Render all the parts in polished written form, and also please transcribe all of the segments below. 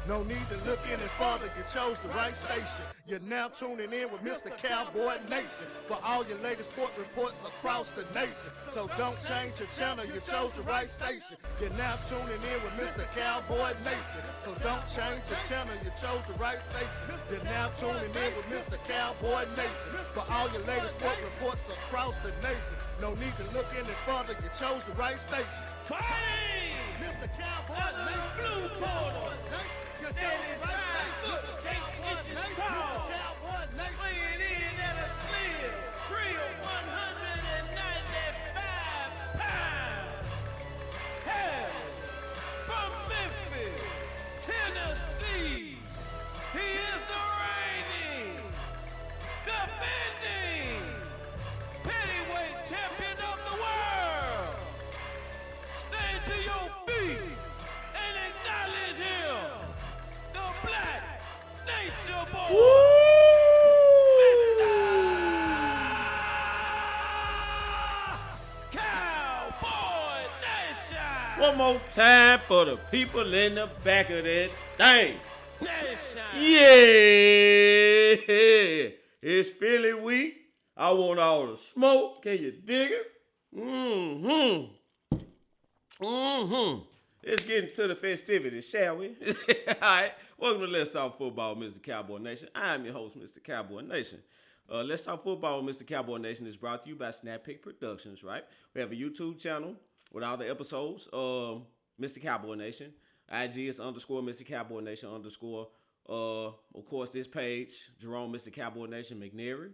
No need to look any further, you chose the right station. You're now tuning in with Mr. Cowboy Nation for all your latest sport reports across the nation. So don't change your channel, you chose the right station. You're now tuning in with Mr. Cowboy Nation. So don't change your channel, you chose the right station. You're now tuning in with Mr. Cowboy Nation for all your latest sport reports across the nation. No need to look any further, you chose the right station. Mr. Cowboy Nation. Blue corner. You chose the right station. Mr. Cowboy Nation. Weighing in at a slim trio 195 pounds. Hailing from Memphis, Tennessee. He is the reigning, defending heavyweight champion of the world. Stand to your feet and acknowledge him, the Black Nature Boy, Mr. Cowboy Nation. One more time for the people in the back of that thing. Nation. Yeah, it's Philly week. I want all the smoke. Can you dig it? Let's get into the festivities, shall we? All right. Welcome to Let's Talk Football, Mr. Cowboy Nation. I'm your host, Mr. Cowboy Nation. Let's Talk Football, Mr. Cowboy Nation is brought to you by Snap Pick Productions, right? We have a YouTube channel with all the episodes. Mr. Cowboy Nation. IG is _ Mr. Cowboy Nation _ of course, this page, Jerome Mr. Cowboy Nation McNary.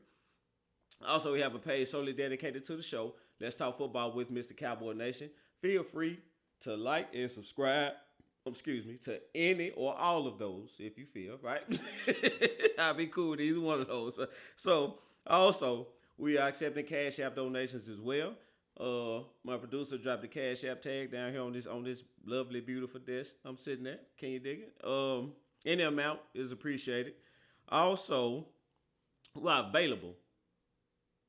Also, we have a page solely dedicated to the show, Let's Talk Football with Mr. Cowboy Nation. Feel free to like and subscribe, to any or all of those if you feel, right? I'll be cool with either one of those. So, also, we are accepting Cash App donations as well. My producer dropped the Cash App tag down here on this lovely, beautiful desk I'm sitting at. Can you dig it? Any amount is appreciated. Also, we are available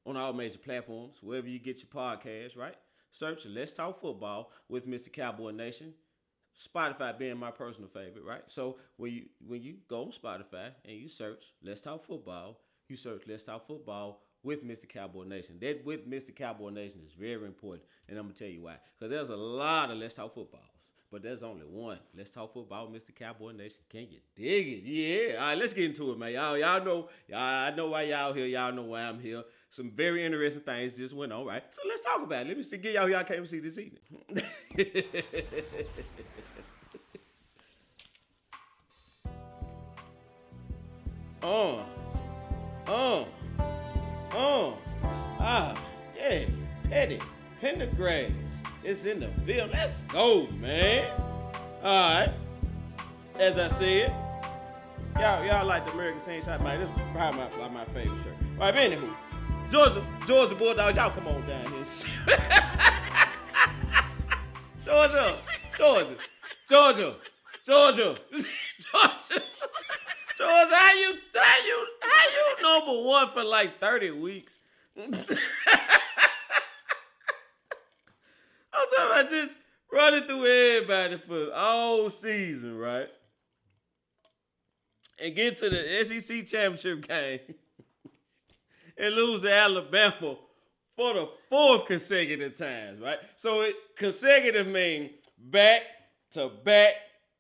on all major platforms, wherever you get your podcast, right? Search Let's Talk Football with Mr. Cowboy Nation. Spotify being my personal favorite, right? So when you go on Spotify and you search Let's Talk Football, you search Let's Talk Football with Mr. Cowboy Nation. That with Mr. Cowboy Nation is very important, and I'm gonna tell you why. Because there's a lot of Let's Talk Footballs, but there's only one Let's Talk Football, Mr. Cowboy Nation. Can you dig it? Yeah. All right, let's get into it, man. Y'all know. I know why y'all here. Y'all know why I'm here. Some very interesting things just went on, right? So let's talk about it. Let me see. Get y'all came to see this evening. Yeah. Eddie Pendergrass is in the field. Let's go, man. All right. As I said, y'all like the American Saints shot, man. This is probably my favorite shirt. All right, but anywho, Georgia Bulldogs, y'all come on down here. Georgia, how you number one for like 30 weeks? I'm talking about just running through everybody for all season, right? And get to the SEC championship game and lose to Alabama for the 4th consecutive times, right? So consecutive means back to back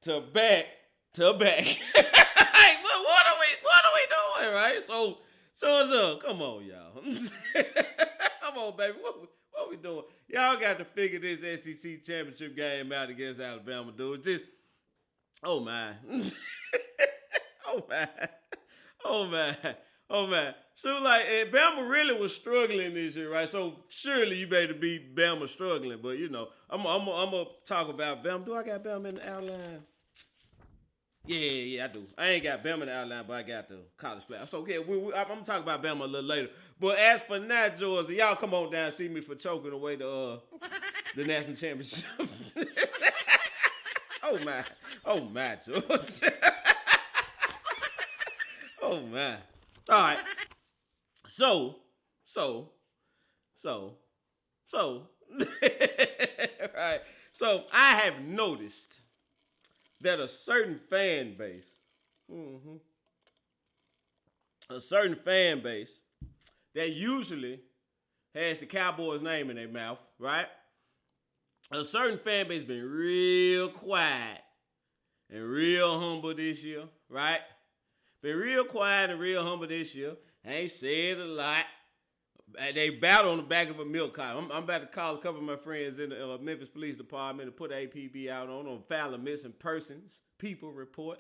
to back to back. Like, what are we doing, right? So come on, y'all. Come on, baby. What we doing? Y'all got to figure this SEC championship game out against Alabama, dude. Just, oh my. Oh man. So like, Bama really was struggling this year, right? So surely you better beat Bama struggling. But you know, I'm gonna talk about Bama. Do I got Bama in the outline? Yeah, I do. I ain't got Bama in the outline, but I got the college playoffs. So okay, I'm gonna talk about Bama a little later. But as for now, Georgia, y'all come on down and see me for choking away the national championship. Oh my, Georgia. Oh man. All right. So. Right. So I have noticed that a certain fan base, a certain fan base that usually has the Cowboys' name in their mouth, right? A certain fan base been real quiet and real humble this year, right? Been real quiet and real humble this year. Ain't said a lot. They battle on the back of a milk carton. I'm about to call a couple of my friends in the Memphis Police Department to put APB out on file a missing persons people report.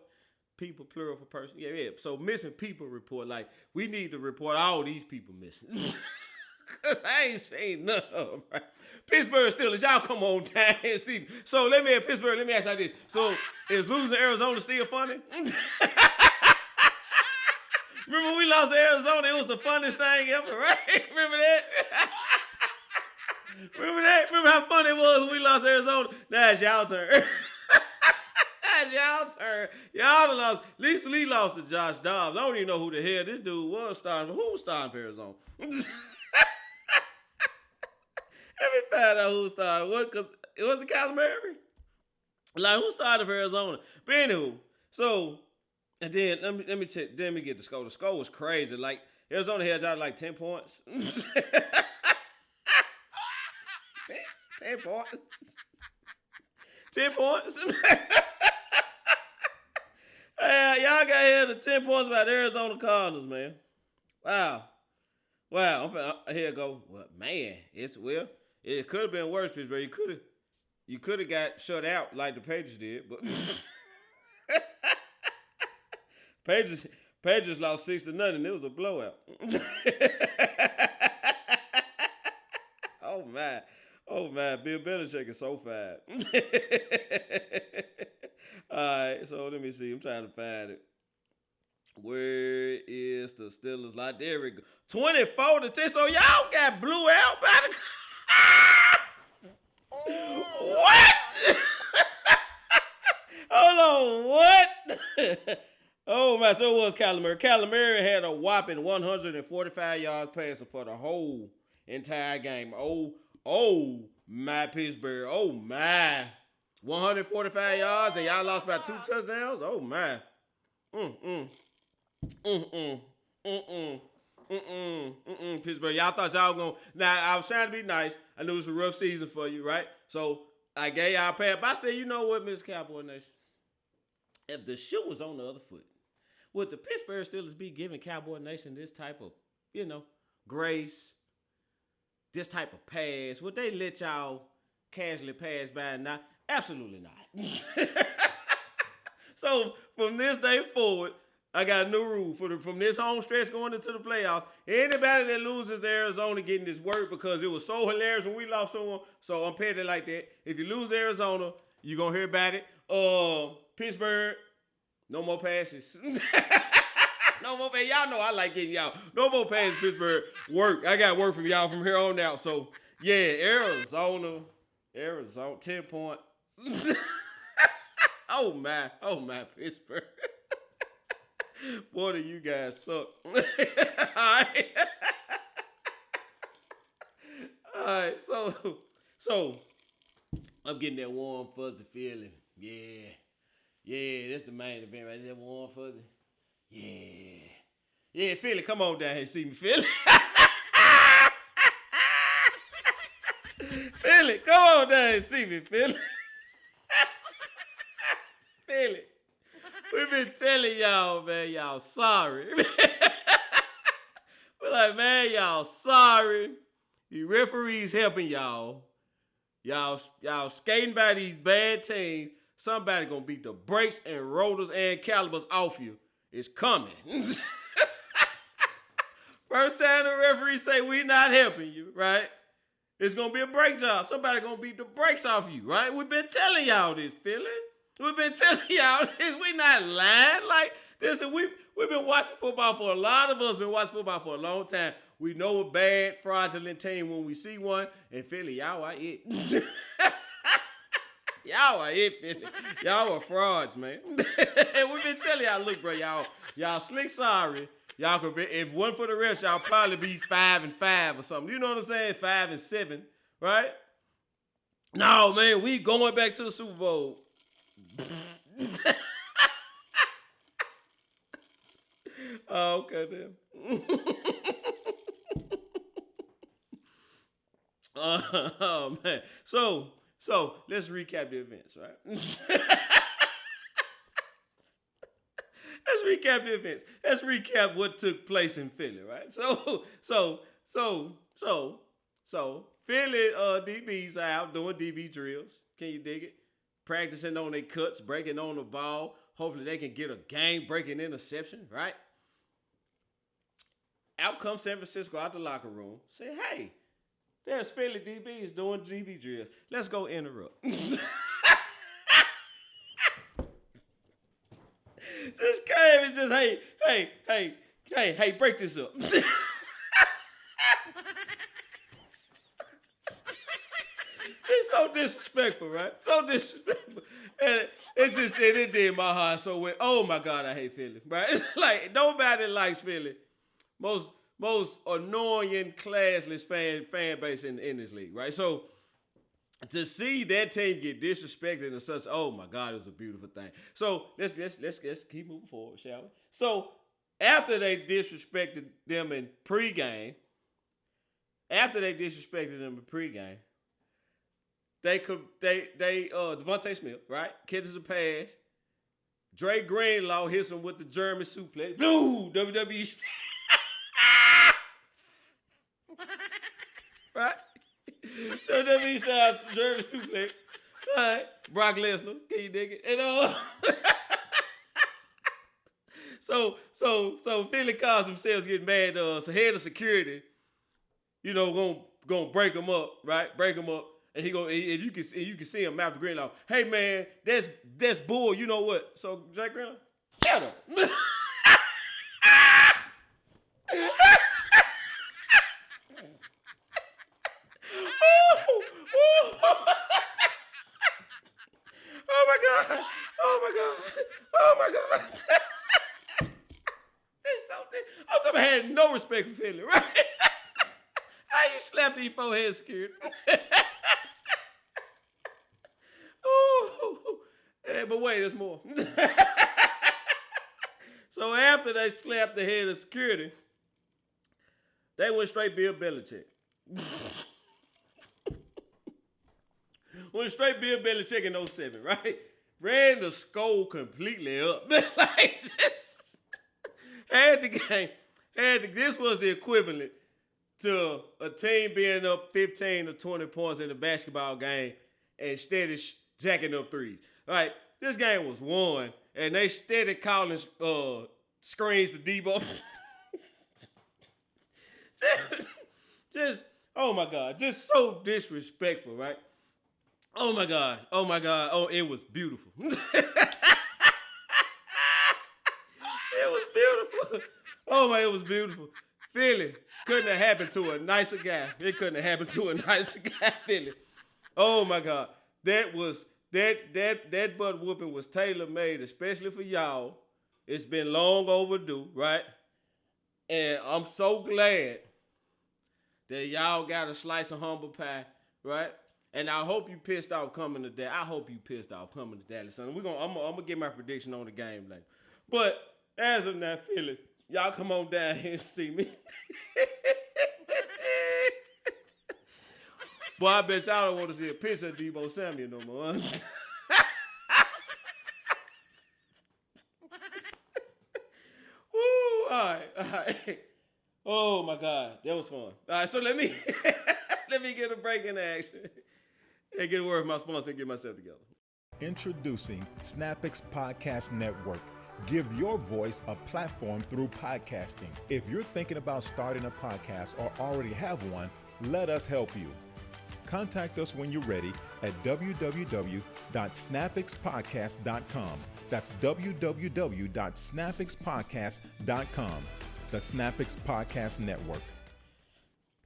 People plural for person. Yeah. So missing people report. Like, we need to report all these people missing. Cause I ain't seen none of them, right? Pittsburgh Steelers, y'all come on down and see me. So let me ask you this. So is losing to Arizona still funny? Remember we lost to Arizona? It was the funniest thing ever, right? Remember that? Remember how funny it was when we lost to Arizona? Now it's y'all turn. It's y'all turn. Y'all lost. At least we lost to Josh Dobbs. I don't even know who the hell this dude was starting. Who was starting for Arizona? Let me find out who started. What? Cause it wasn't Kyler Murray. Like, who started for Arizona? But anywho, so and then let me check. Let me get the score. The score was crazy. Like, Arizona held y'all like 10 points. 10 points. 10 points. Y'all got held to 10 points by the Arizona Cardinals, man. Wow. Here go. Well, man, it could have been worse, Pittsburgh. You could have got shut out like the Patriots did, but Patriots lost 6-0. It was a blowout. Oh man, Bill Belichick is so fat. All right, so let me see. I'm trying to find it. Where is the Steelers? Like, there we go. 24-10. So y'all got blew out by the. What? Hold on. What? Oh my! So it was Kyler Murray. Kyler Murray had a whopping 145 yards passing for the whole entire game. Oh my, Pittsburgh. Oh my. 145 yards and y'all lost by 2 touchdowns. Oh my. Pittsburgh, y'all thought y'all gonna. Now, I was trying to be nice. I knew it was a rough season for you, right? So I gave y'all a pass. But I said, you know what, Miss Cowboy Nation? If the shoe was on the other foot, would the Pittsburgh Steelers be giving Cowboy Nation this type of, grace, this type of pass? Would they let y'all casually pass by now? Absolutely not. So from this day forward, I got a new rule from this home stretch going into the playoffs. Anybody that loses to Arizona getting this work because it was so hilarious when we lost someone. So I'm petty like that. If you lose to Arizona, you're going to hear about it. Pittsburgh, no more passes. No more passes. Y'all know I like getting y'all. No more passes, Pittsburgh. Work. I got work from y'all from here on out. So, yeah, Arizona, 10 points. Oh, my, Pittsburgh. Boy, do you guys suck. All right, so I'm getting that warm, fuzzy feeling. Yeah, that's the main event right there, warm, fuzzy. Yeah, Philly, come on down here and see me, Philly. Philly, come on down and see me, Philly. Philly. We've been telling y'all, man, y'all sorry. We're like, man, y'all sorry. The referees helping y'all. Y'all skating by these bad teams. Somebody gonna beat the brakes and rotors and calibers off you. It's coming. First time the referee say we not helping you, right? It's gonna be a brake job. Somebody gonna beat the brakes off you, right? We've been telling y'all this, Philly. We've been telling y'all this. We not lying. Like, listen, we've been watching football for a lot of us. Been watching football for a long time. We know a bad, fraudulent team when we see one. And Philly, y'all are it. Y'all are it, Philly. Y'all are frauds, man. And we've been telling y'all, look, bro, y'all slick sorry. Y'all could be, if one for the rest, y'all probably be 5-5 or something. You know what I'm saying? 5-7, right? No, man, we going back to the Super Bowl. Oh, okay then. Oh man. So let's recap the events, right? Let's recap the events. Let's recap what took place in Philly, right? So Philly DBs are out doing DB drills. Can you dig it? Practicing on their cuts, breaking on the ball. Hopefully they can get a game-breaking interception, right? Out comes San Francisco out the locker room. Say, hey, there's Philly DBs doing DB drills. Let's go interrupt. This game is just, hey, break this up. It's so disrespectful, right? So disrespectful. And it did my heart so well. Oh my God, I hate Philly, right? It's like nobody likes Philly. Most annoying, classless fan base in this league, right? So to see that team get disrespected and such, oh my God, it was a beautiful thing. So let's keep moving forward, shall we? So after they disrespected them in pregame, Devontae Smith, right? Catches a pass. Dre Greenlaw hits him with the German suplex. Blue WWE. Right? WWE style German suplex. All right. Brock Lesnar. Can you dig it? And so Philly calls themselves getting mad. So head of security, gonna break them up, right? Break them up. And you can see him after Greenlaw. Hey man, that's bull. You know what? So Jake Greenlaw, shut up. Oh my God. I'm talking about had no respect for Philly, right? How you slap these forehead security? But wait, there's more. So after they slapped the head of security, they went straight Bill Belichick. Went straight Bill Belichick in 07, right? Ran the skull completely up. Like, just had the game. This was the equivalent to a team being up 15 or 20 points in a basketball game and steady jacking up threes. Right? This game was won, and they steady calling screens to Debo. just, oh my God, just so disrespectful, right? Oh my God. Oh, it was beautiful. It was beautiful. It was beautiful. Philly couldn't have happened to a nicer guy. It couldn't have happened to a nicer guy, Philly. Oh my God. That butt whooping was tailor-made, especially for y'all. It's been long overdue, right? And I'm so glad that y'all got a slice of humble pie, right? And I hope you pissed off coming to Dallas. I hope you pissed off coming to Dallas. So I'm gonna get my prediction on the game later. But as of now, Philly, y'all come on down here and see me. Boy, I bet y'all don't want to see a picture of Deebo Samuel no more. Woo! All right. Oh my God, that was fun. All right, so let me get a break in action and get a word from my sponsor and get myself together. Introducing SnapX Podcast Network. Give your voice a platform through podcasting. If you're thinking about starting a podcast or already have one, let us help you. Contact us when you're ready at www.snapxpodcast.com. That's www.snapxpodcast.com. The SnapX Podcast Network.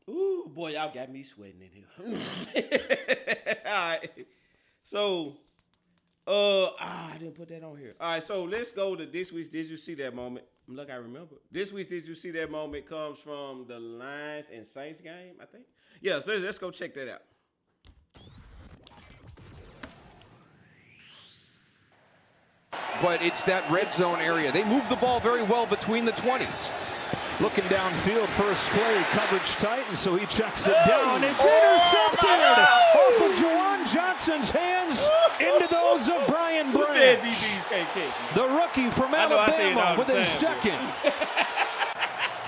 Ooh, boy, y'all got me sweating in here. All right. So, I didn't put that on here. All right, so let's go to this week's Did You See That Moment? Look, I remember. This week's Did You See That Moment comes from the Lions and Saints game, I think. Yeah, so let's go check that out. but it's that red zone area. They move the ball very well between the 20s. Looking downfield, first play, coverage tight, and so he checks it down. It's intercepted off of Juwan Johnson's hands into those of Brian Branch. The rookie from Alabama with his second.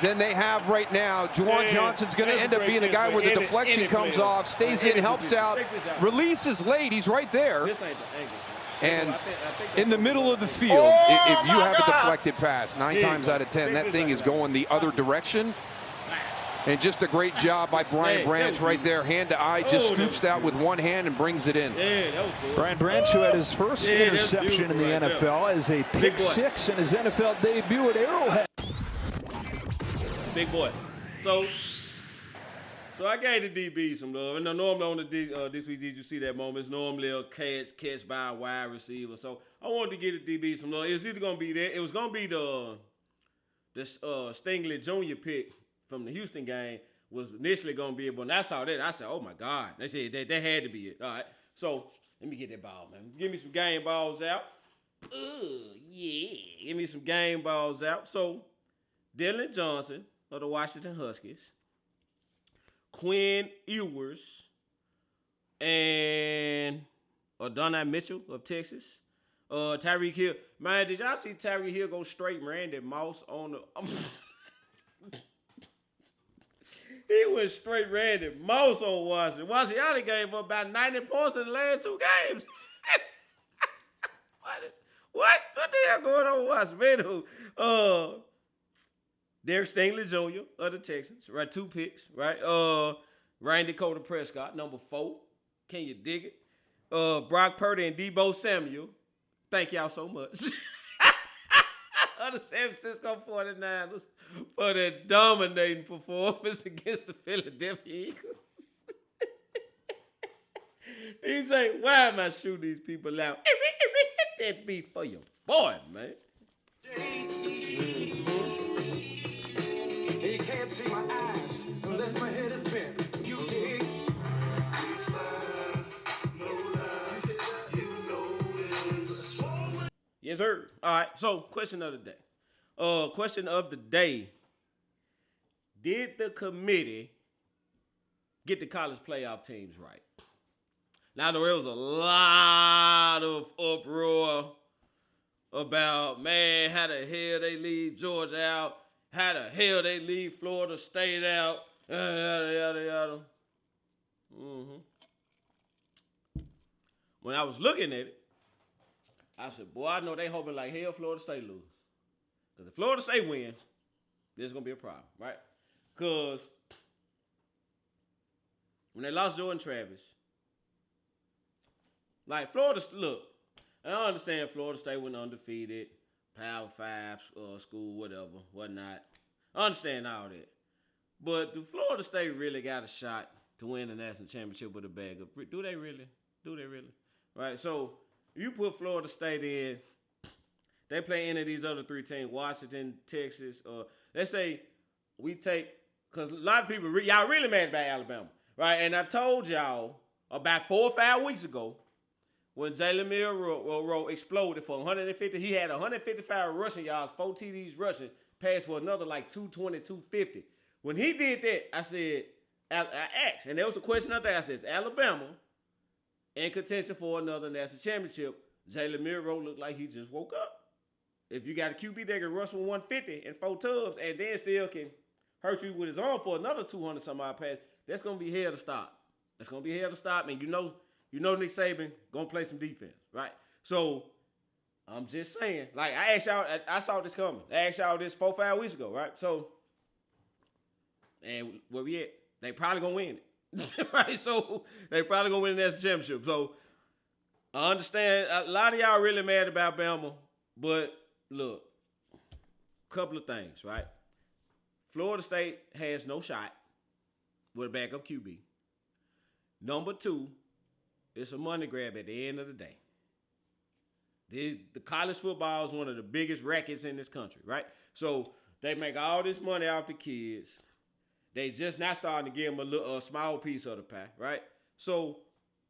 Then they have right now, Juwan Johnson's going to end up being the guy where the deflection comes off, stays in, helps out, releases late. He's right there. And in the middle of the field, if you have a deflected pass, 9 times out of 10, that thing is going the other direction. And just a great job by Brian Branch right there, hand to eye, just scoops that with one hand and brings it in. Brian Branch, who had his first interception in the NFL as a pick six in his NFL debut at Arrowhead. Big boy. So I gave the DB some love. And normally on the this week, did you see that moment? It's normally a catch by a wide receiver. So I wanted to give the DB some love. It was either going to be that. It was going to be the Stingley Jr. pick from the Houston game was initially going to be it. But when I saw that, I said, oh, my God. They said that had to be it. All right. So let me get that ball, man. Give me some game balls out. Yeah. Give me some game balls out. So Dylan Johnson of the Washington Huskies, Quinn Ewers, and Adonai Mitchell of Texas, Tyreek Hill. Man, did y'all see Tyreek Hill go straight Randy Moss on the... He went straight Randy Moss on Washington. Washington only gave up about 90 points in the last 2 games. What the hell going on with Washington? Derek Stingley Jr. of the Texans, right? 2 picks, right? Ryan Dakota Prescott, number 4. Can you dig it? Brock Purdy and Deebo Samuel. Thank y'all so much. Of the San Francisco 49ers for their dominating performance against the Philadelphia Eagles. He say, why am I shooting these people out? That be for your boy, man. He can't see my eyes unless my head is bent. You dig? Yes, sir. All right. So, question of the day. Did the committee get the college playoff teams right? Now, there was a lot of uproar about, man, how the hell they leave Georgia out? How the hell they leave Florida State out? Yada, yada, yada. When I was looking at it, I said, boy, I know they hoping like hell Florida State lose. Because if Florida State win, there's going to be a problem, right? Because when they lost Jordan Travis, like Florida, look, I don't understand Florida State went undefeated, Power 5 school, whatever, whatnot. I understand all that. But do Florida State really got a shot to win the national championship with a bag of? Do they really? Right, so you put Florida State in, they play any of these other 3 teams, Washington, Texas, let's say we take, because a lot of people, y'all really mad about Alabama, right? And I told y'all about 4 or 5 weeks ago when Jalen Milroe exploded for 150, he had 155 rushing yards, 4 TDs rushing, passed for another like 220, 250. When he did that, I said, I asked, and there was a question out there, I said, Alabama in contention for another national championship. Jalen Milroe looked like he just woke up. If you got a QB that can rush for 150 and 4 tubs and then still can hurt you with his arm for another 200 some odd pass, that's going to be hell to stop. That's going to be hell to stop. And you know Nick Saban going to play some defense, right? So I'm just saying, like I asked y'all, I saw this coming. I asked y'all this 4 or 5 weeks ago, right? So, and where we at? They probably going to win it, right? So they probably going to win the national championship. So I understand a lot of y'all really mad about Bama, but look, couple of things, right? Florida State has no shot with a backup QB. Number 2, it's a money grab at the end of the day. The college football is one of the biggest rackets in this country, right? So they make all this money off the kids. They just not starting to give them a small piece of the pie, right? So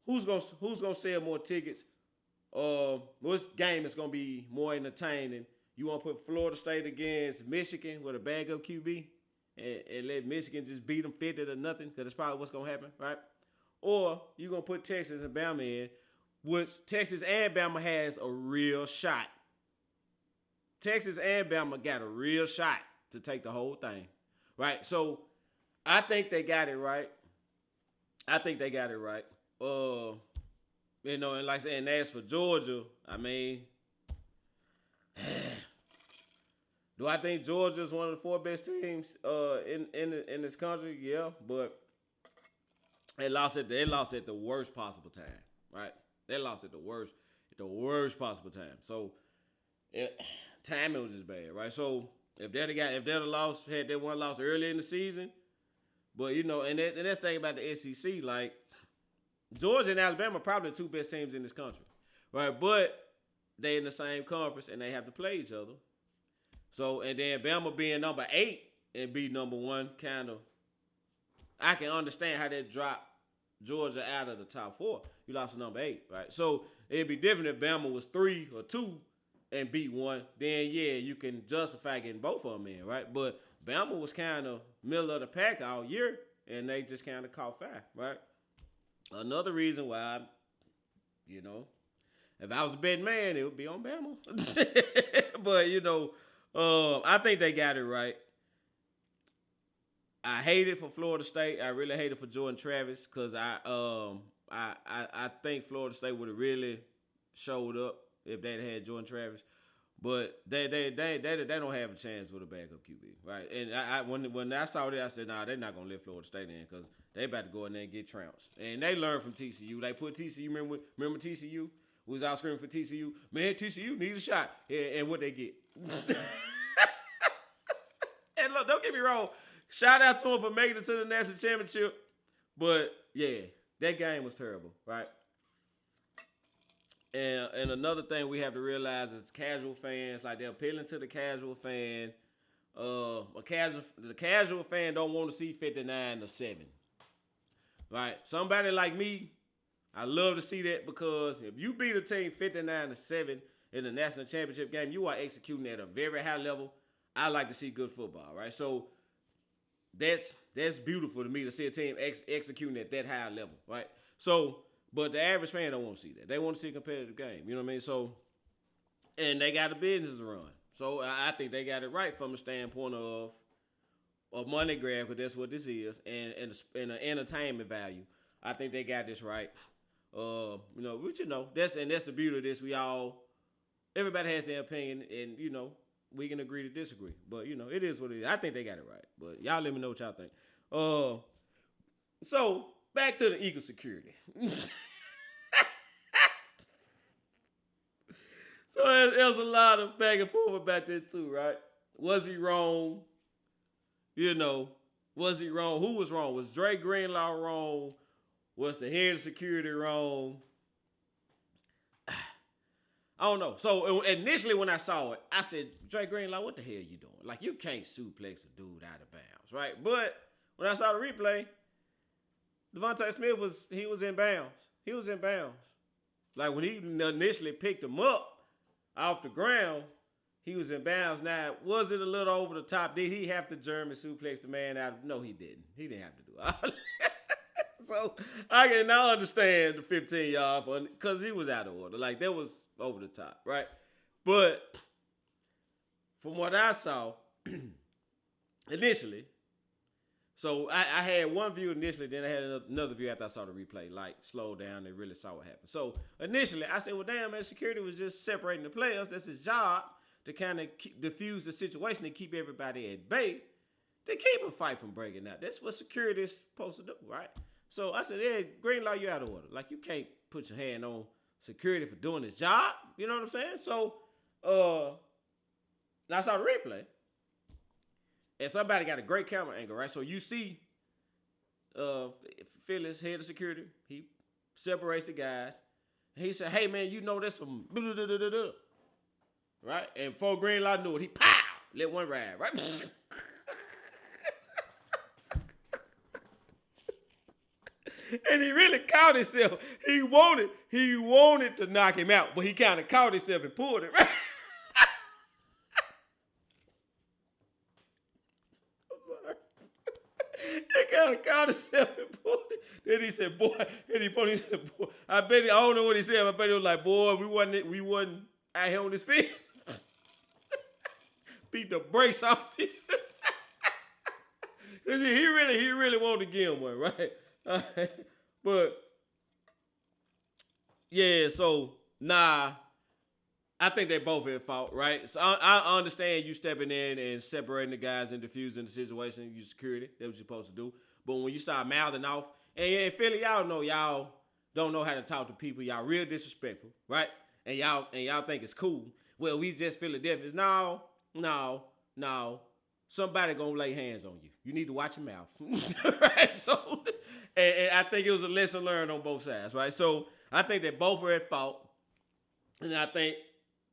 who's gonna sell more tickets? which game is gonna be more entertaining? You want to put Florida State against Michigan with a backup QB and let Michigan just beat them 50 to nothing, because that's probably what's gonna happen, right? Or you gonna put Texas and Bama in, which Texas and Bama has a real shot. Texas and Bama got a real shot to take the whole thing, right? So I think they got it right. You know, and like I said, and as for Georgia, I mean, do I think Georgia is one of the 4 best teams in this country? Yeah, but they lost at the worst possible time, right? They lost at the worst possible time. So timing was just bad, right? So if they'd had that one loss early in the season, but you know, and that's the thing about the SEC, like Georgia and Alabama are probably the 2 best teams in this country, right? But they in the same conference and they have to play each other. So, and then Bama being number 8 and be number 1, kind of, I can understand how that dropped Georgia out of the top 4. You lost to number 8, right? So it'd be different if Bama was 3 or 2 and beat 1. Then yeah, you can justify getting both of them in, right? But Bama was kind of middle of the pack all year, and they just kind of caught fire, right? Another reason why, you know, if I was a betting man, it would be on Bama. But you know, I think they got it right. I hate it for Florida State. I really hate it for Jordan Travis, because I think Florida State would have really showed up if they had Jordan Travis. But they don't have a chance with a backup QB, right? And when I saw that, I said, nah, they're not gonna let Florida State in, because they about to go in there and get trounced. And they learned from TCU. They put TCU. Remember TCU? We was out screaming for TCU. Man, TCU need a shot. And what they get? And look, don't get me wrong. Shout out to them for making it to the national championship. But yeah, that game was terrible, right? And another thing we have to realize is casual fans, like they're appealing to the casual fan. The casual fan don't want to see 59-7, right? Somebody like me, I love to see that, because if you beat a team 59-7 in the national championship game, you are executing at a very high level. I like to see good football, right? So that's beautiful to me, to see a team executing at that high level, right? So, but the average fan don't want to see that. They want to see a competitive game. You know what I mean? So, and they got a business to run. So I think they got it right from the standpoint of a money grab, because that's what this is, and an entertainment value. I think they got this right. You know, which, you know, that's the beauty of this. Everybody has their opinion, and you know, we can agree to disagree. But you know, it is what it is. I think they got it right. But y'all let me know what y'all think. So back to the Eagle security. So there's a lot of back and forth about that too, right? Was he wrong? You know, was he wrong? Who was wrong? Was Dre Greenlaw wrong? Was the head of security wrong? I don't know. So initially when I saw it, I said, Dre Greenlaw, what the hell you doing? Like, you can't suplex a dude out of bounds, right? But when I saw the replay, Devontae Smith was in bounds. He was in bounds. Like, when he initially picked him up off the ground, he was in bounds. Now, was it a little over the top? Did he have to German suplex the man out? No, he didn't. He didn't have to do it. So I can now understand the 15-yard for, because he was out of order. Like, that was over the top, right? But from what I saw initially, so I had one view initially, then I had another view after I saw the replay. Like, slowed down and really saw what happened. So initially, I said, well, damn, man, security was just separating the players. That's his job, to kind of diffuse the situation and keep everybody at bay, to keep a fight from breaking out. That's what security is supposed to do, right? So I said, yeah, Greenlaw, you out of order. Like, you can't put your hand on security for doing his job. You know what I'm saying? So, now I saw the replay. And somebody got a great camera angle, right? So you see Phyllis, head of security, he separates the guys. And he said, hey, man, you know this from right? And before Greenlaw knew it, he pow! Let one ride, right? And he really caught himself. He wanted to knock him out, but he kind of caught himself and pulled it, right? I'm sorry. He kind of caught himself and pulled it. Then he said, boy, and he said, boy, I don't know what he said, but I bet he was like, boy, we wasn't out here on this field. Beat the brakes off him. He really wanted to give him one, right? But yeah, so I think they both at fault, right? So I understand you stepping in and separating the guys and diffusing the situation, you security, that's what you're supposed to do. But when you start mouthing off, and in Philly, y'all don't know how to talk to people, y'all real disrespectful, right? And y'all think it's cool. Well, we just Philadelphians. No. Somebody gonna lay hands on you. You need to watch your mouth. Right? So, and I think it was a lesson learned on both sides, right? So I think that both were at fault. And I think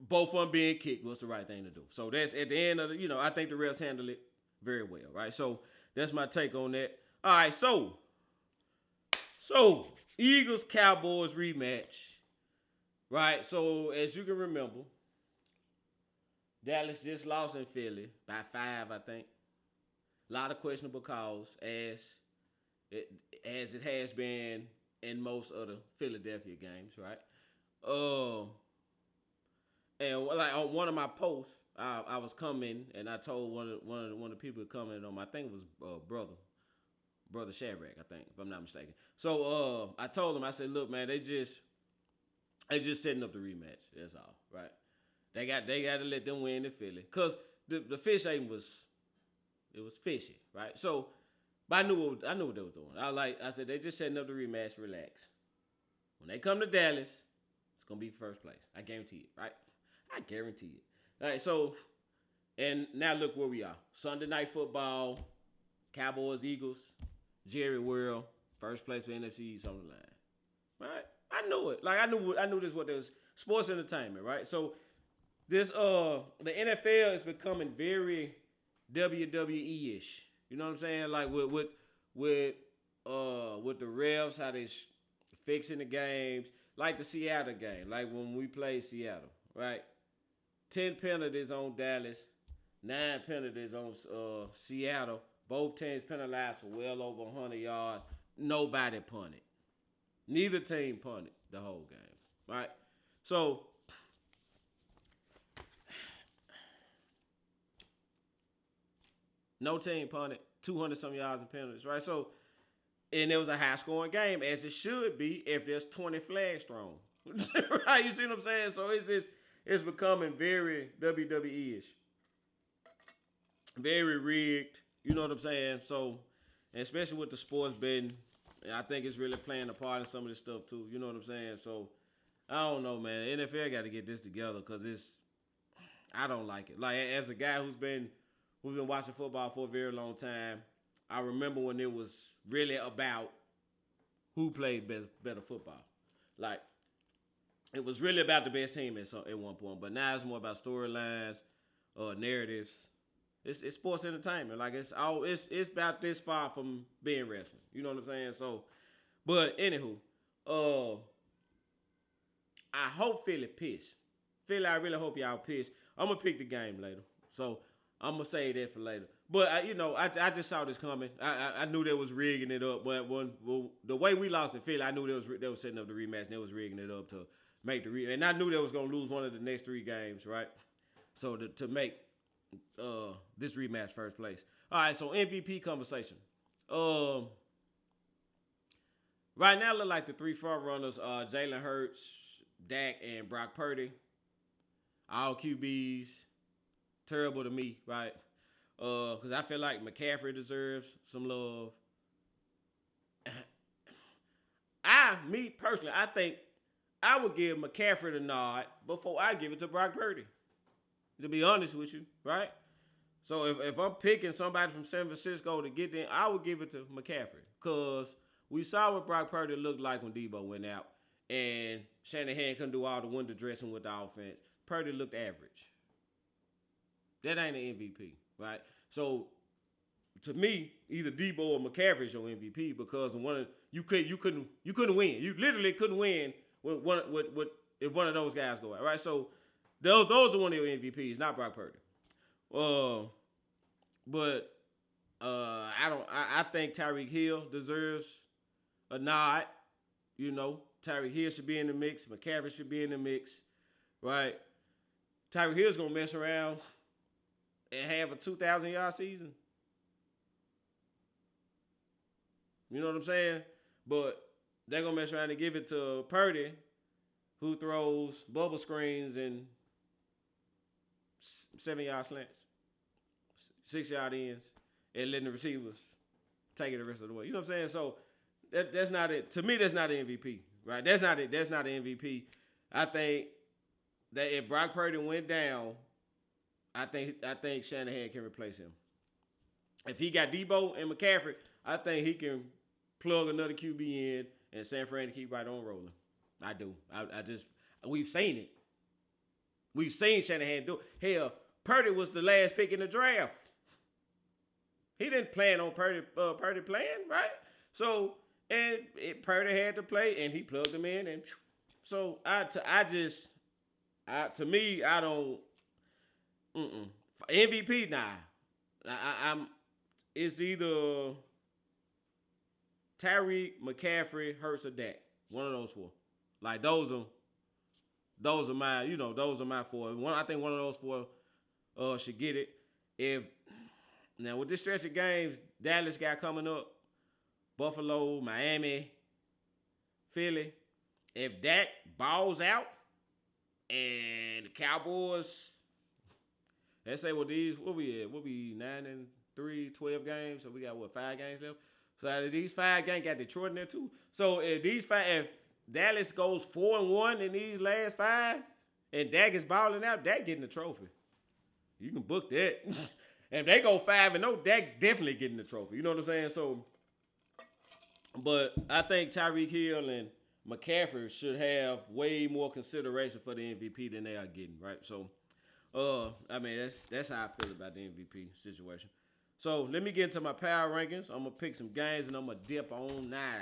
both of them being kicked was the right thing to do. So that's at the end of the, I think the refs handled it very well, right? So that's my take on that. All right, so Eagles Cowboys rematch, right? So as you can remember, Dallas just lost in Philly by 5, I think. A lot of questionable calls, as it has been in most of the Philadelphia games, right? And like on one of my posts, I was coming and I told one of the people coming on my thing was brother Shadrack, I think, if I'm not mistaken. So I told him, I said, look, man, they just setting up the rematch. That's all, right? They got to let them win in Philly, cause the fish ain't was fishy, right? So, but I knew what they was doing. I said they just setting up the rematch. Relax. When they come to Dallas, it's gonna be first place. I guarantee it, right? I guarantee it. All right. So, and now look where we are. Sunday Night Football, Cowboys, Eagles, Jerry World, first place for NFC East on the line, right? I knew it. Like I knew this what there was sports entertainment, right? So. This the NFL is becoming very WWE-ish. You know what I'm saying? Like with the refs, how they fixing the games, like the Seattle game, like when we played Seattle, right? 10 penalties on Dallas, 9 penalties on Seattle. Both teams penalized for well over 100 yards. Nobody punted. Neither team punted the whole game, right? So. No team punted, 200-some yards in penalties, right? So, and it was a high-scoring game, as it should be if there's 20 flags thrown, right? You see what I'm saying? So it's becoming very WWE-ish, very rigged. You know what I'm saying? So, and especially with the sports betting, I think it's really playing a part in some of this stuff too. You know what I'm saying? So, I don't know, man. The NFL got to get this together because I don't like it. Like as a guy who's been watching football for a very long time. I remember when it was really about who played better football. Like, it was really about the best team at one point. But now it's more about storylines, narratives. It's sports entertainment. Like, it's about this far from being wrestling. You know what I'm saying? So, but anywho, I hope Philly piss. Philly, I really hope y'all piss. I'm going to pick the game later. So, I'm gonna say that for later, but I just saw this coming. I knew they was rigging it up, but the way we lost in Philly, I knew they was setting up the rematch. And they was rigging it up to make the and I knew they was gonna lose one of the next 3 games, right? So to make this rematch first place. All right, so MVP conversation. Right now, look like the 3 front runners are Jalen Hurts, Dak, and Brock Purdy. All QBs. Terrible to me, right? Because I feel like McCaffrey deserves some love. Me personally, I think I would give McCaffrey the nod before I give it to Brock Purdy. To be honest with you, right? So if I'm picking somebody from San Francisco to get there, I would give it to McCaffrey. Because we saw what Brock Purdy looked like when Debo went out. And Shanahan couldn't do all the window dressing with the offense. Purdy looked average. That ain't an MVP, right? So to me, either Debo or McCaffrey is your MVP because you couldn't win. You literally couldn't win if one of those guys go out, right? So those are one of your MVPs, not Brock Purdy. But I think Tyreek Hill deserves a nod. You know, Tyreek Hill should be in the mix. McCaffrey should be in the mix, right? Tyreek Hill's gonna mess around and have a 2,000-yard season. You know what I'm saying? But they're gonna mess around and give it to Purdy, who throws bubble screens and 7-yard slants, 6-yard ends, and letting the receivers take it the rest of the way. You know what I'm saying? So that's not it. To me, that's not an MVP, right? That's not it. That's not an MVP. I think that if Brock Purdy went down, I think Shanahan can replace him. If he got Debo and McCaffrey, I think he can plug another QB in and San Fran to keep right on rolling. I do. We've seen it. We've seen Shanahan do it. Hell, Purdy was the last pick in the draft. He didn't plan on Purdy playing, right? So, Purdy had to play, and he plugged him in, and so to me, I don't. MVP now. It's either Tyreek, McCaffrey, Hurts, or Dak. One of those four. Like those are my four. I think one of those four should get it. Now with this stretch of games, Dallas got coming up, Buffalo, Miami, Philly. If Dak balls out and the Cowboys, let's say we'll be 9-3, 12 games. So we got 5 games left. So out of these 5 games, got Detroit in there too. So if Dallas goes 4-1 in these last 5, and Dak is balling out, Dak getting the trophy. You can book that. If they go 5-0, Dak definitely getting the trophy. You know what I'm saying? So, but I think Tyreek Hill and McCaffrey should have way more consideration for the MVP than they are getting, right? So, that's how I feel about the MVP situation. So let me get into my power rankings. I'm gonna pick some games and I'm gonna dip on now.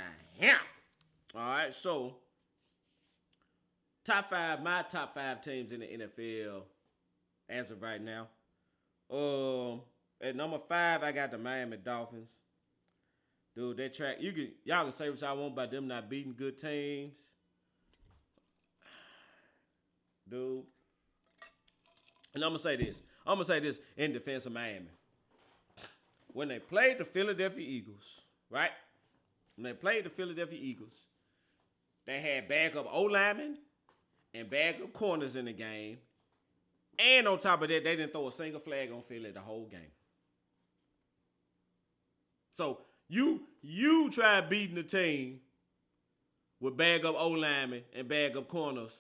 All right, so my top 5 teams in the NFL as of right now. At number 5, I got the Miami Dolphins. Dude, that track, y'all can say what y'all want about them not beating good teams. Dude. And I'm gonna say this in defense of Miami. When they played the Philadelphia Eagles, right? When they played the Philadelphia Eagles, they had backup O-linemen and backup corners in the game. And on top of that, they didn't throw a single flag on Philly the whole game. So you try beating the team with backup O-linemen and backup corners,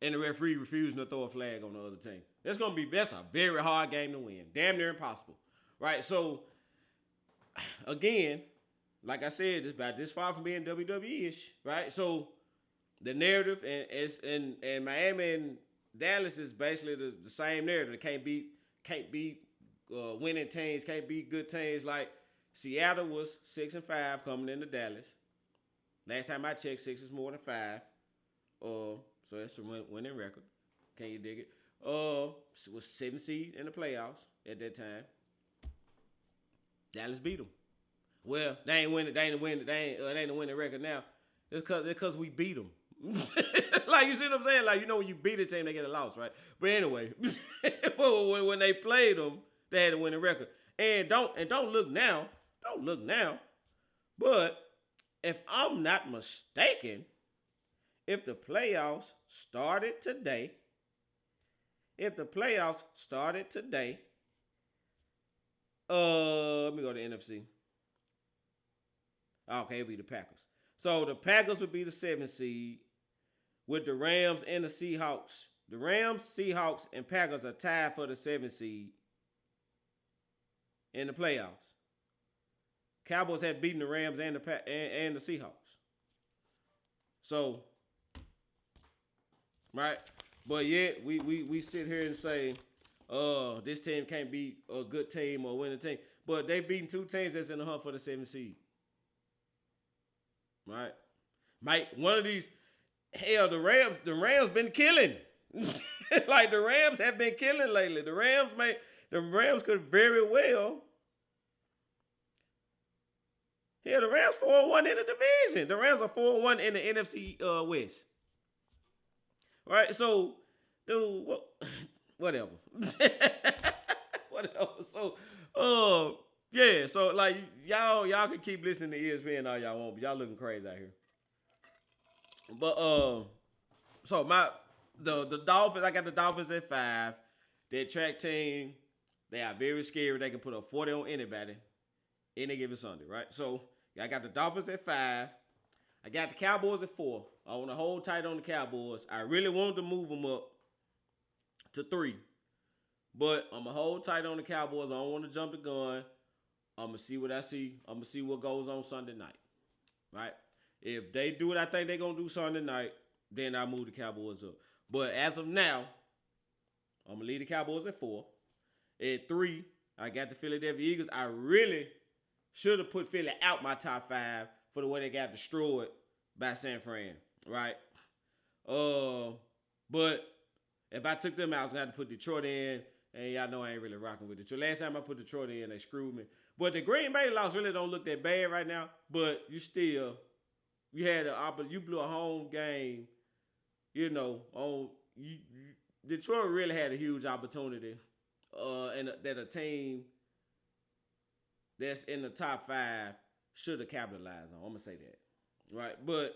and the referee refusing to throw a flag on the other team. That's a very hard game to win. Damn near impossible. Right? So, again, like I said, it's about this far from being WWE-ish, right? So, the narrative and Miami and Dallas is basically the same narrative. They can't beat winning teams, can't beat good teams. Like Seattle was 6-5 coming into Dallas. Last time I checked, 6 is more than 5. So that's a winning record. Can you dig it? It was 7 seed in the playoffs at that time. Dallas beat them. Well, they ain't a winning record now. It's because we beat them. Like, you see what I'm saying? Like, you know, when you beat a team, they get a loss, right? But anyway, when they played them, they had a winning record. And don't look now. But if I'm not mistaken, if the playoffs started today, let me go to NFC. Okay, it'll be the Packers. So the Packers would be the 7th seed with the Rams and the Seahawks. The Rams, Seahawks, and Packers are tied for the 7th seed in the playoffs. Cowboys have beaten the Rams and the Seahawks. So, right? But yet we sit here and say this team can't beat a good team or win a team. But they've beaten 2 teams that's in the hunt for the 7th seed. Right? Mike, one of these, hell, the Rams been killing. Like the Rams have been killing lately. The Rams could very well. Yeah, the Rams 4-1 in the division. The Rams are 4-1 in the NFC West. Right? So, dude, whatever. Whatever. So, yeah. So, like, y'all can keep listening to ESPN all y'all want, but y'all looking crazy out here. But so the Dolphins, I got the Dolphins at 5. Their track team, they are very scary. They can put a 40 on anybody any given Sunday, right? So I got the Dolphins at 5. I got the Cowboys at 4. I want to hold tight on the Cowboys. I really wanted to move them up to 3. But I'm going to hold tight on the Cowboys. I don't want to jump the gun. I'm going to see what I see. I'm going to see what goes on Sunday night, right? If they do what I think they're going to do Sunday night, then I move the Cowboys up. But as of now, I'm going to leave the Cowboys at 4. At 3, I got the Philadelphia Eagles. I really should have put Philly out my top 5 for the way they got destroyed by San Fran, right? But if I took them out, I was going to have to put Detroit in. And y'all know I ain't really rocking with Detroit. Last time I put Detroit in, they screwed me. But the Green Bay loss really don't look that bad right now. But you blew a home game, Detroit really had a huge opportunity. And that a team that's in the top 5 should have capitalized on. I'm going to say that. Right? But,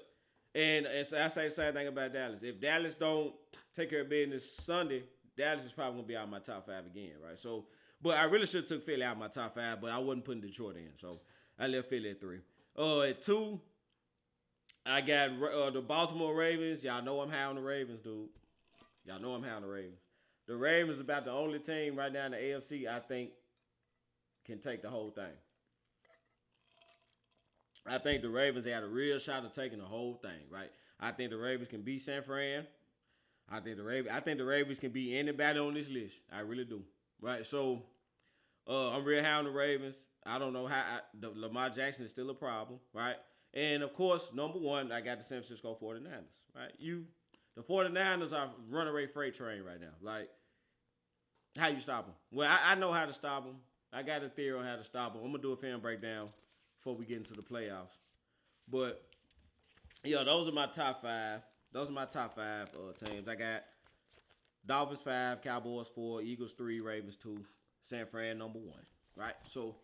and so I say the same thing about Dallas. If Dallas don't take care of business Sunday, Dallas is probably going to be out of my top 5 again, right? So, but I really should have took Philly out of my top 5, but I wasn't putting Detroit in. So, I left Philly at 3. At 2, I got the Baltimore Ravens. Y'all know I'm high on the Ravens, dude. Y'all know I'm high on the Ravens. The Ravens is about the only team right now in the AFC I think can take the whole thing. I think the Ravens had a real shot of taking the whole thing, right? I think the Ravens can beat San Fran. I think the Ravens can beat anybody on this list. I really do, right? So, I'm real high on the Ravens. I don't know how Lamar Jackson is still a problem, right? And of course, number 1, I got the San Francisco 49ers, right? The 49ers are runaway freight train right now. Like, how you stop them? Well, I know how to stop them. I got a theory on how to stop them. I'm going to do a film breakdown before we get into the playoffs. But, yeah, those are my top 5. Those are my top 5 teams. I got Dolphins 5, Cowboys 4, Eagles 3, Ravens 2, San Fran number 1, right? So,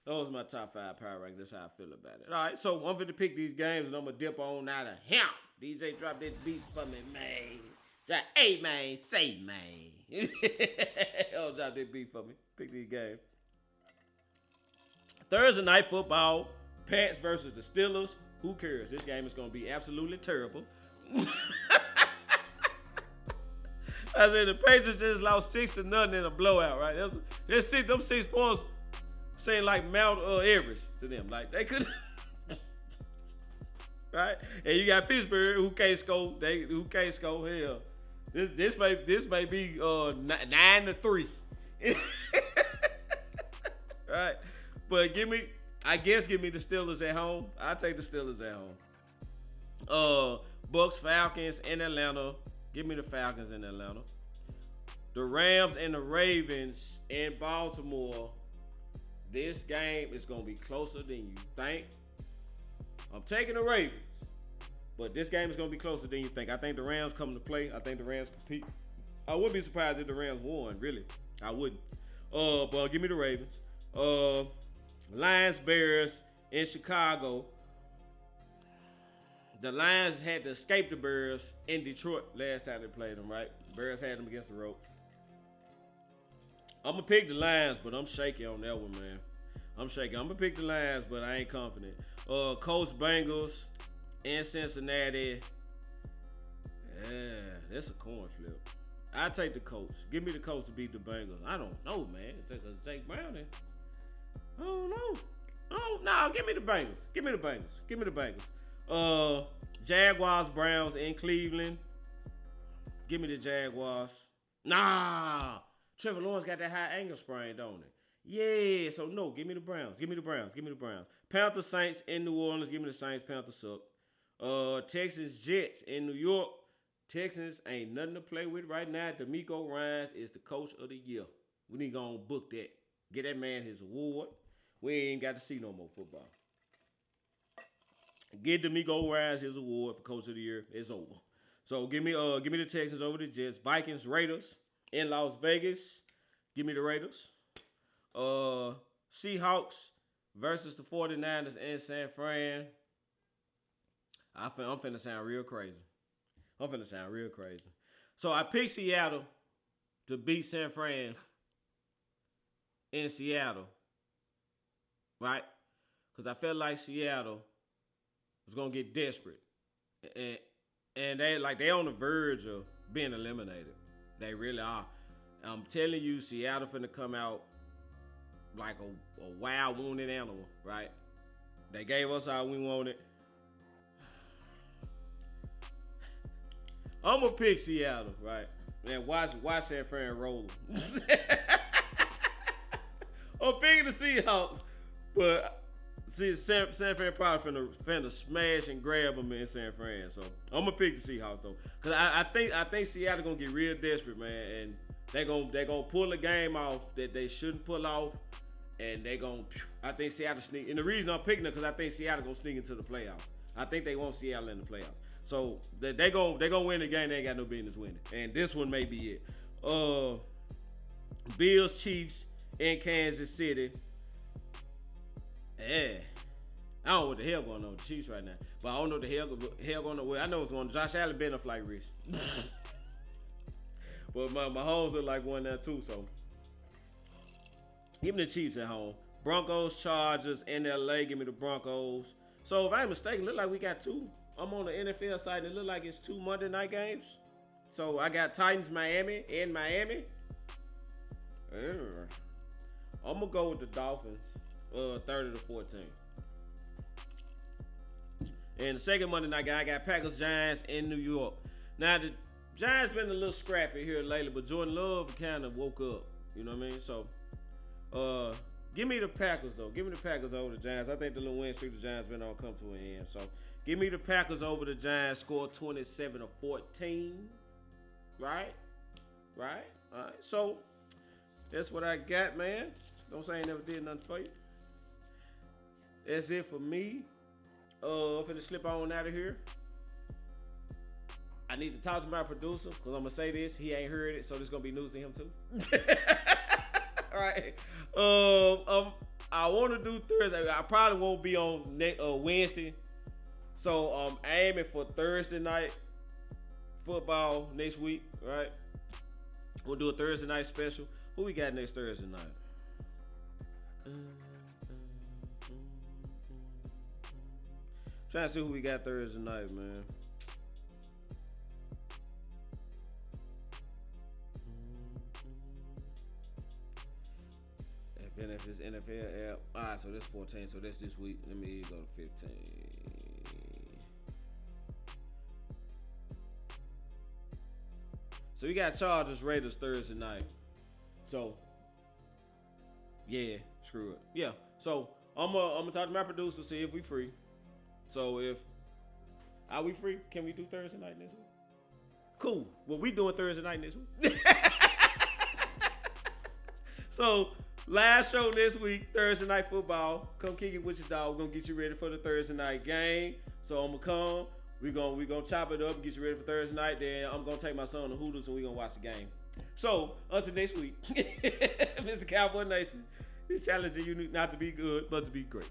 those are my top 5 power rankings. That's how I feel about it. All right, so I'm going to pick these games, and I'm going to dip on out of him. DJ, drop that beat for me, man. Drop, hey, man, say, man. Oh, drop that beat for me. Pick these games. Thursday night football, Pats versus the Steelers. Who cares? This game is going to be absolutely terrible. I said the Patriots just lost 6-0 in a blowout, right? Them 6 points seem like Mount Everest to them. Like they could, right? And you got Pittsburgh who can't score. Hell, this may be 9-3, right? But give me the Steelers at home. I take the Steelers at home. Bucks, Falcons in Atlanta. Give me the Falcons in Atlanta. The Rams and the Ravens in Baltimore. This game is going to be closer than you think. I'm taking the Ravens. But this game is going to be closer than you think. I think the Rams come to play. I think the Rams compete. I wouldn't be surprised if the Rams won, really. I wouldn't. But give me the Ravens. Lions, Bears in Chicago. The Lions had to escape the Bears in Detroit last time they played them, right? The Bears had them against the rope. I'm going to pick the Lions, but I'm shaky on that one, man. I'm shaky. I'm going to pick the Lions, but I ain't confident. Colts, Bengals in Cincinnati. Yeah, that's a coin flip. I take the Colts. Give me the Colts to beat the Bengals. I don't know, man. Jake Browning. I don't know. No, give me the Bengals. Give me the Bengals. Jaguars, Browns in Cleveland. Give me the Jaguars. Nah, Trevor Lawrence got that high ankle sprain, don't it? Yeah, so no, give me the Browns. Give me the Browns. Give me the Browns. Panthers, Saints in New Orleans. Give me the Saints. Panthers suck. Texans, Jets in New York. Texans ain't nothing to play with right now. DeMeco Ryans is the coach of the year. We need to go and book that. Get that man his award. We ain't got to see no more football. Get DeMeco Ryans his award for coach of the year. It's over. So give me the Texans over the Jets. Vikings, Raiders in Las Vegas. Give me the Raiders. Seahawks versus the 49ers in San Fran. I'm finna sound real crazy. So I picked Seattle to beat San Fran in Seattle, right? Because I felt like Seattle was gonna get desperate, and they on the verge of being eliminated. They really are. I'm telling you, Seattle finna come out like a wild wounded animal, right? They gave us all we wanted. I'm gonna pick Seattle, right? And watch San Fran roll. I'm picking the Seahawks, but see, San Fran probably finna smash and grab them in San Fran. So I'm gonna pick the Seahawks though, cause I think Seattle gonna get real desperate, man, and they gonna pull a game off that they shouldn't pull off, and I think Seattle sneak. And the reason I'm picking it, cause I think Seattle gonna sneak into the playoffs. I think they want Seattle in the playoffs. So they gonna win the game they ain't got no business winning. And this one may be it. Bills, Chiefs in Kansas City. Yeah. I don't know what the hell going on with the Chiefs right now. But I don't know what the hell going on. Well, I know it's going on. Josh Allen been a flight risk. But my homes look like one there too, so. Give me the Chiefs at home. Broncos, Chargers in LA. Give me the Broncos. So if I ain't mistaken, look like we got two. I'm on the NFL side, and it look like it's 2 Monday night games. So I got Titans, Miami, in Miami. I'm gonna go with the Dolphins, 30-14. And the second Monday night game, I got Packers, Giants in New York. Now the Giants been a little scrappy here lately, but Jordan Love kind of woke up. You know what I mean? So, give me the Packers though. Give me the Packers over the Giants. I think the little win streak the Giants been on come to an end. So. Give me the Packers over the Giants, score 27-14. Right? All right. So, that's what I got, man. Don't say I ain't never did nothing for you. That's it for me. Finna slip on out of here. I need to talk to my producer, because I'm going to say this. He ain't heard it, so this is going to be news to him, too. All right. I want to do Thursday. I probably won't be on Wednesday. So I'm aiming for Thursday night football next week, right? We'll do a Thursday night special. Who we got next Thursday night? Trying to see who we got Thursday night, man. If it's NFL app. All right, so that's 14. So that's this week. Let me go to 15. So we got Chargers, Raiders Thursday night. So, yeah, screw it. Yeah, so I'm gonna talk to my producer, see if we free. So are we free? Can we do Thursday night this week? Cool. Well, we doing Thursday night this week. So, last show this week, Thursday night football. Come kick it with your dog. We're gonna get you ready for the Thursday night game. So I'm gonna come. We're gonna chop it up and get you ready for Thursday night. Then I'm gonna take my son to Hooters and we're gonna watch the game. So until next week, Mr. Cowboy Nation is challenging you not to be good, but to be great.